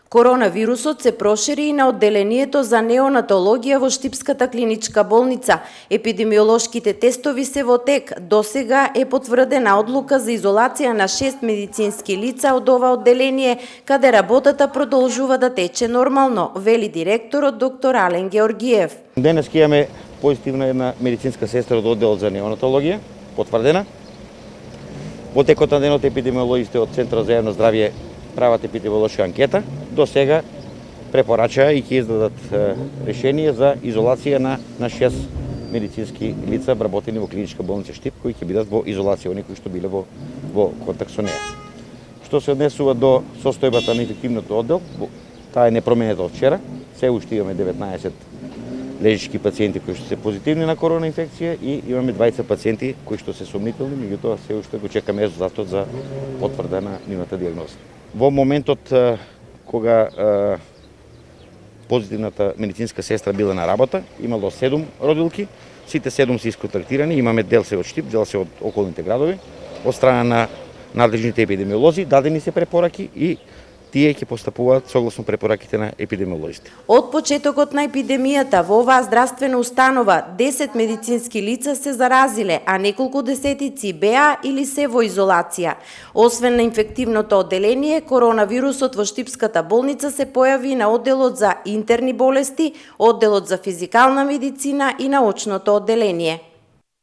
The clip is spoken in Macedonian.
Коронавирусот се прошири и на одделението за неонатологија во Штипската клиничка болница. Епидемиолошките тестови се во тек. Досега е потврдена одлука за изолација на 6 медицински лица од ова одделение, каде работата продолжува да тече нормално, вели директорот доктор Ален Георгиев. Денес имаме позитивна една медицинска сестра од одделот за неонатологија, потврдена. Во текот на денот епидемиолозите од Центарот за јавно здравје прават епидемиолошка анкета. До сега препорачаа и ќе издадат решение за изолација на 6 медицински лица вработени во клиничка болница Штип, кои ќе бидат во изолација, оние кои што биле во контакт со неа. Што се однесува до состојбата на инфективното оддел, таа е непроменета од вчера. Се уште имаме 19 лежички пациенти кои што се позитивни на корона инфекција и имаме 20 пациенти кои што се сомнителни, меѓутоа се уште го чекаме резултатот за потврда на нивната дијагноза. Во моментот кога позитивната медицинска сестра била на работа, имало 7 родилки, сите 7 се исконтактирани, имаме дел се од Штип, дел се од околните градови, од страна на надлежните епидемиолози, дадени се препораки и тие ќе постапуваат согласно препораките на епидемиолозите. Од почетокот на епидемијата во оваа здравствена установа 10 медицински лица се заразиле, а неколку десетици беа или се во изолација. Освен на инфективното одделение, коронавирусот во Штипската болница се појави на одделот за интерни болести, одделот за физикална медицина и научното одделение.